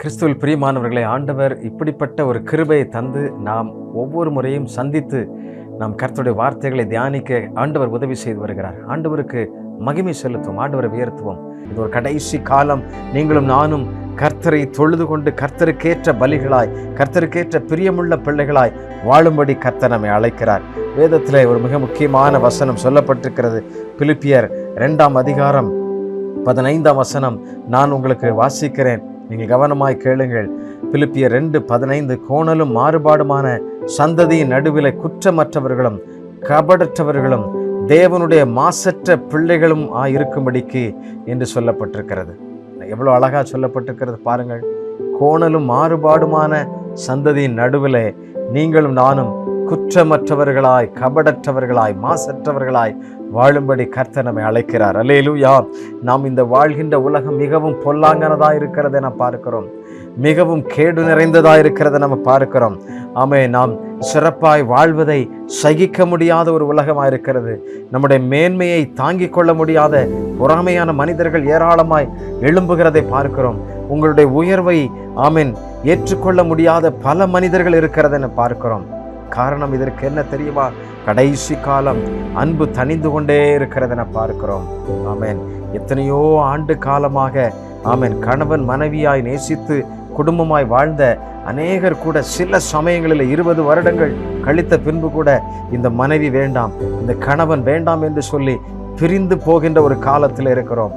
கிறிஸ்துவில் பிரியமானவர்களை, ஆண்டவர் இப்படிப்பட்ட ஒரு கிருபையை தந்து நாம் ஒவ்வொரு முறையும் சந்தித்து நாம் கர்த்தருடைய வார்த்தைகளை தியானிக்க ஆண்டவர் உதவி செய்து வருகிறார். ஆண்டவருக்கு மகிமை செலுத்துவோம், ஆண்டவரை உயர்த்துவோம். இது ஒரு கடைசி காலம். நீங்களும் நானும் கர்த்தரை தொழுது கொண்டு கர்த்தருக்கேற்ற பலிகளாய், கர்த்தருக்கேற்ற பிரியமுள்ள பிள்ளைகளாய் வாழும்படி கர்த்தர் நம்மை அழைக்கிறார். வேதத்தில் ஒரு மிக முக்கியமான வசனம் சொல்லப்பட்டிருக்கிறது. பிலிப்பியர் 2ஆம் அதிகாரம் 15ஆம் வசனம் நான் உங்களுக்கு வாசிக்கிறேன், நீங்கள் கவனமாய் கேளுங்கள். பிலிப்பியர் 2:15 கோணலும் மாறுபாடுமான சந்ததியின் நடுவில் குற்றமற்றவர்களும் கபடற்றவர்களும் தேவனுடைய மாசற்ற பிள்ளைகளும் இருக்கும்படிக்கு என்று சொல்லப்பட்டிருக்கிறது. எவ்வளோ அழகா சொல்லப்பட்டிருக்கிறது பாருங்கள். கோணலும் மாறுபாடுமான சந்ததியின் நடுவில் நீங்களும் நானும் குற்றமற்றவர்களாய், கபடற்றவர்களாய், மாசற்றவர்களாய் வாழும்படி கர்த்தர் நம்மை அழைக்கிறார். அல்லேலூயா. நாம் இந்த வாழ்கின்ற உலகம் மிகவும் பொல்லாங்கனதாக இருக்கிறதை நாம் பார்க்கிறோம், மிகவும் கேடு நிறைந்ததாக இருக்கிறதை நம்ம பார்க்கிறோம். நாம் சிறப்பாய் வாழ்வதை சகிக்க முடியாத ஒரு உலகமாக இருக்கிறது. நம்முடைய மேன்மையை தாங்கிக் கொள்ள முடியாத பொறாமையான மனிதர்கள் ஏராளமாய் எழும்புகிறதை பார்க்கிறோம். உங்களுடைய உயர்வை ஏற்றுக்கொள்ள முடியாத பல மனிதர்கள் இருக்கிறதை பார்க்கிறோம். காரணம் இதற்கு என்ன தெரியுமா? கடைசி காலம். அன்பு தணிந்து கொண்டே இருக்கிறத பார்க்கிறோம். எத்தனையோ ஆண்டு காலமாக கணவன் மனைவியாய் நேசித்து குடும்பமாய் வாழ்ந்த அநேகர் கூட சில சமயங்களில் 20 வருடங்கள் கழித்த பின்பு கூட இந்த மனைவி வேண்டாம், இந்த கணவன் வேண்டாம் என்று சொல்லி பிரிந்து போகின்ற ஒரு காலத்தில் இருக்கிறோம்.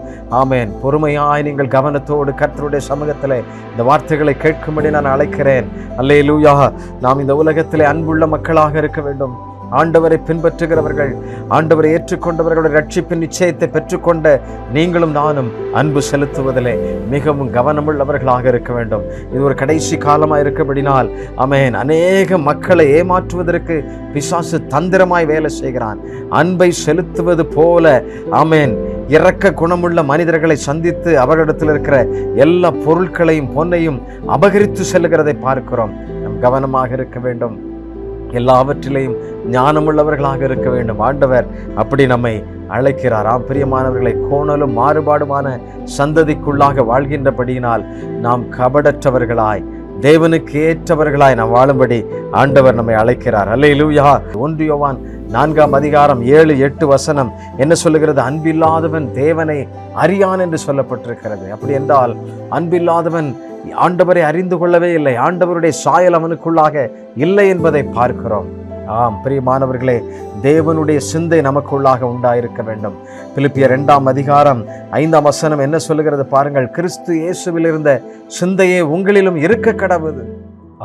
பொறுமையாய் நீங்கள் கவனத்தோடு கர்த்தருடைய சமூகத்தில் இந்த வார்த்தைகளை கேட்கும்படி நான் அழைக்கிறேன். அல்லேலூயா. நாம் இந்த உலகத்திலே அன்புள்ள மக்களாக இருக்க வேண்டும். ஆண்டவரை பின்பற்றுகிறவர்கள், ஆண்டவரை ஏற்றுக்கொண்டவர்களுடைய ரட்சிப்பின் நிச்சயத்தை பெற்றுக்கொண்ட நீங்களும் நானும் அன்பு செலுத்துவதிலே மிகவும் கவனமுள்ளவர்களாக இருக்க வேண்டும். இது ஒரு கடைசி காலமாக இருக்கபடினால் அநேக மக்களை ஏமாற்றுவதற்கு பிசாசு தந்திரமாய் வேலை செய்கிறான். அன்பை செலுத்துவது போல இரக்க குணமுள்ள மனிதர்களை சந்தித்து அவர்களிடத்தில் இருக்கிற எல்லா பொருட்களையும் பொன்னையும் அபகரித்து செல்லுகிறதை பார்க்கிறோம். நம் கவனமாக இருக்க வேண்டும், எல்லாவற்றிலையும் ஞானமுள்ளவர்களாக இருக்க வேண்டும். ஆண்டவர் அப்படி நம்மை அழைக்கிறார். பிரியமானவர்களை, கோணலும் மாறுபாடுமான சந்ததிக்குள்ளாக வாழ்கின்றபடியினால் நாம் கபடற்றவர்களாய், தேவனுக்கு ஏற்றவர்களாய் நாம் வாழும்படி ஆண்டவர் நம்மை அழைக்கிறார். அல்லேலூயா. 1 யோவான் 4ஆம் அதிகாரம் 7-8 வசனம் என்ன சொல்லுகிறது? அன்பில்லாதவன் தேவனை அறியான் என்று சொல்லப்பட்டிருக்கிறது. அப்படி என்றால் அன்பில்லாதவன் ஆண்டவரை அறிந்து கொள்ளவே இல்லை, ஆண்டவருடைய சாயல் அவனுக்குள்ளாக இல்லை என்பதை பார்க்கிறோம். பிரியமானவர்களே, தேவனுடைய சிந்தை நமக்குள்ளாக உண்டாயிருக்க வேண்டும். பிலிப்பியர் 2ஆம் அதிகாரம் 5ஆம் வசனம் என்ன சொல்லுகிறது பாருங்கள். கிறிஸ்து இயேசுவில் இருந்த சிந்தையே உங்களிலும் இருக்க கடவுது.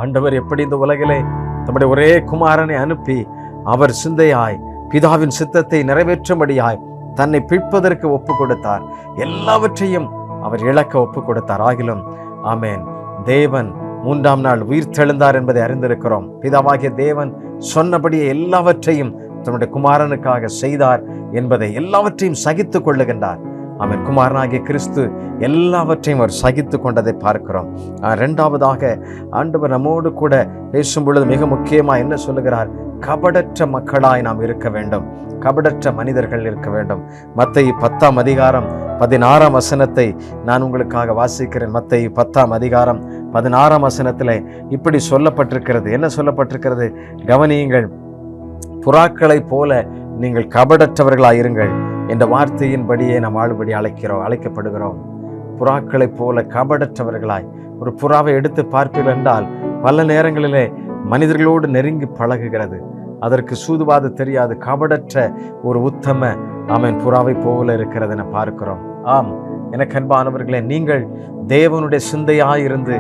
ஆண்டவர் எப்படி இந்த உலகிலே தம்முடைய ஒரே குமாரனை அனுப்பி அவர் சிந்தையாய் பிதாவின் சித்தத்தை நிறைவேற்றும்படியாய் தன்னை பிற்பதற்கு ஒப்பு கொடுத்தார். எல்லாவற்றையும் அவர் இழக்க ஒப்பு கொடுத்தார். ஆகிலும் தேவன் 3ஆம் நாள் உயிர் தெழுந்தார் என்பதை அறிந்திருக்கிறோம். பிதாவாகிய தேவன் சொன்னபடியே எல்லாவற்றையும் தன்னுடைய குமாரனுக்காக செய்தார் என்பதை, எல்லாவற்றையும் சகித்து கொள்ளுகின்றார். குமாரனாகிய கிறிஸ்து எல்லாவற்றையும் அவர் சகித்து கொண்டதை பார்க்கிறோம். 2ஆவதாக ஆண்டவர் நம்மோடு கூட பேசும் பொழுது மிக முக்கியமாக என்ன சொல்லுகிறார்? கபடற்ற மக்களாய் நாம் இருக்க வேண்டும், கபடற்ற மனிதர்கள் இருக்க வேண்டும். மத்தேயு 10ஆம் அதிகாரம் 16ஆம் வசனத்தை நான் உங்களுக்காக வாசிக்கிறேன். மத்தேயு 10ஆம் அதிகாரம் 16ஆம் வசனத்தில் இப்படி சொல்லப்பட்டிருக்கிறது. என்ன சொல்லப்பட்டிருக்கிறது? கவனியுங்கள். புறாக்களை போல நீங்கள் கபடற்றவர்களாயிருங்கள் என்ற வார்த்தையின்படியே நாம் வாழும்படி அழைக்கப்படுகிறோம். புறாக்களை போல கபடற்றவர்களாய். ஒரு புறாவை எடுத்து பார்ப்பீர்கள் என்றால் பல நேரங்களிலே மனிதர்களோடு நெருங்கி பழகுகிறது. அதற்கு சூதுவாது தெரியாது. கபடற்ற ஒரு உத்தம புறாவை போல இருக்கிறது என பார்க்கிறோம். எனக்கு அன்பானவர்களே, நீங்கள் தேவனுடைய சிந்தையாயிருந்து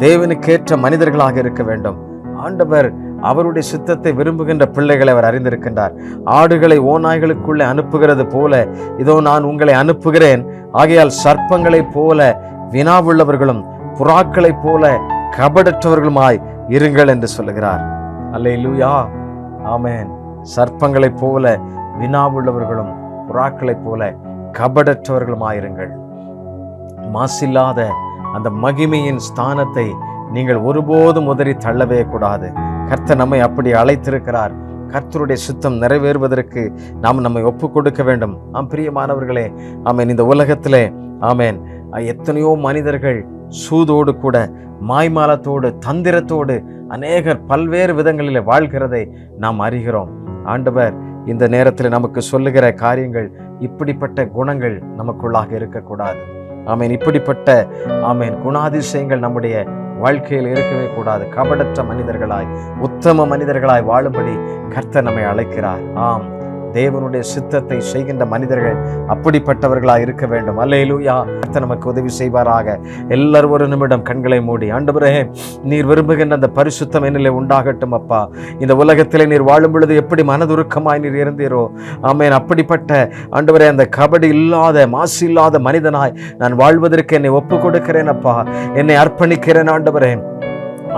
தேவனுக்கேற்ற மனிதர்களாக இருக்க வேண்டும். ஆண்டவர் அவருடைய சித்தத்தை விரும்புகின்ற பிள்ளைகளை அவர் அறிந்திருக்கின்றார். ஆடுகளை ஓநாய்களுக்குள்ளே அனுப்புகிறது போல இதோ நான் உங்களை அனுப்புகிறேன். ஆகையால் சர்ப்பங்களைப் போல வினாவுள்ளவர்களும் புறாக்களைப் போல கபடற்றவர்களுமாய் இருங்கள் என்று சொல்லுகிறார். அல்லேலூயா. சர்ப்பங்களைப் போல வினாவுள்ளவர்களும் புறாக்களைப் போல கபடற்றவர்களுமாயிருங்கள். மாசில்லாத அந்த மகிமையின் ஸ்தானத்தை நீங்கள் ஒருபோதும் உதறி தள்ளவே கூடாது. கர்த்தர் நம்மை அப்படி அழைத்திருக்கிறார். கர்த்தருடைய சித்தம் நிறைவேறுவதற்கு நாம் நம்மை ஒப்பு கொடுக்க வேண்டும். பிரியமானவர்களே, இந்த உலகத்திலே எத்தனையோ மனிதர்கள் சூதோடு கூட மாய்மாலத்தோடு தந்திரத்தோடு அநேகர் பல்வேறு விதங்களில் வாழ்கிறதை நாம் அறிகிறோம். ஆண்டவர் இந்த நேரத்தில் நமக்கு சொல்லுகிற காரியங்கள், இப்படிப்பட்ட குணங்கள் நமக்குள்ளாக இருக்கக்கூடாது. ஆமேன். இப்படிப்பட்ட குணாதிசயங்கள் நம்முடைய வாழ்க்கையில் இருக்கவே கூடாது. கபடற்ற மனிதர்களாய், உத்தம மனிதர்களாய் வாழும்படி கர்த்தர் நம்மை அழைக்கிறார். ஆம், தேவனுடைய சித்தத்தை செய்கின்ற மனிதர்கள் அப்படிப்பட்டவர்களாக இருக்க வேண்டும். அல்லேலூயா. கர்த்தர் நமக்கு உதவி செய்வாராக. எல்லாரும் ஒரு நிமிடம் கண்களை மூடி, ஆண்டவரே, நீர் விரும்புகின்ற அந்த பரிசுத்தம் என்னிலே உண்டாகட்டும் அப்பா. இந்த உலகத்திலே நீர் வாழும் பொழுது எப்படி மனதுருக்கமாய் நீர் இருந்தீரோ, ஆமேன், அப்படிப்பட்ட ஆண்டவரே அந்த கபடி இல்லாத மாசு இல்லாத மனிதனாய் நான் வாழ்வதற்கு என்னை ஒப்பு கொடுக்கிறேன் அப்பா. என்னை அர்ப்பணிக்கிறேன் ஆண்டவரே.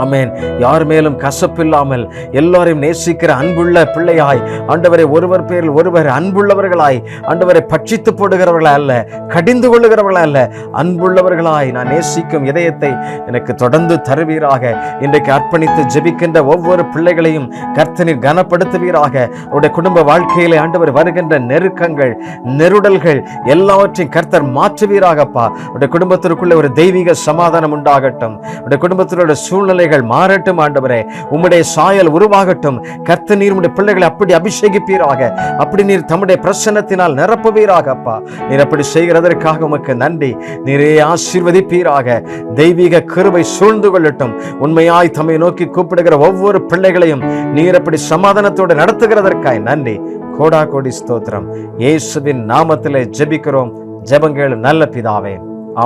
ஆமேன். யார் மேலும் கசப்பில்லாமல் எல்லாரையும் நேசிக்கிற அன்புள்ள பிள்ளையாய் ஆண்டவரை, ஒருவர் பேரில் ஒருவர் அன்புள்ளவர்களாய் ஆண்டவரை பட்சித்து போடுகிறவர்களா அல்ல, கடிந்து கொள்ளுகிறவர்களா அல்ல, அன்புள்ளவர்களாய் நான் நேசிக்கும் இதயத்தை எனக்கு தொடர்ந்து தருவீராக. இன்றைக்கு அர்ப்பணித்து ஜெபிக்கின்ற ஒவ்வொரு பிள்ளைகளையும் கர்த்தர் கனப்படுத்துவீராக. அவருடைய குடும்ப வாழ்க்கையிலே ஆண்டவர் வருகின்ற நெருக்கங்கள், நெருடல்கள் எல்லாவற்றையும் கர்த்தர் மாற்றுவீராகப்பா. அவருடைய குடும்பத்திற்குள்ள ஒரு தெய்வீக சமாதானம் உண்டாகட்டும். அவருடைய குடும்பத்தினோட சூழ்நிலை மாறட்டும் ஆண்டவரே. உம்முடைய சாயல் உருவாகட்டும். கர்த்தர் நீர் உம்முடைய பிள்ளைகளை அப்படி அபிஷேகிப்பீராக. அப்படி நீர் தம்முடைய பிரசன்னத்தினால் நிரப்புவீராக அப்பா. நீர் அப்படி செய்கிறதற்காக உமக்கு நன்றி. நீரே ஆசீர்வதிப்பீராக. தெய்வீக கிருபை சூழ்ந்து கொள்ளட்டும். உண்மையாய் தம்மை நோக்கி கூப்பிடுகிற ஒவ்வொரு பிள்ளைகளையும் நீர் அப்படி சமாதானத்தோடு நடத்துகிறதற்காய் நன்றி. கோடா கோடி ஸ்தோத்திரம். இயேசுவின் நாமத்திலே ஜெபிக்கிறோம். ஜெபங்கள் நல்ல பிதாவே.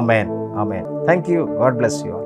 ஆமென். ஆமென். Thank you. God bless you all.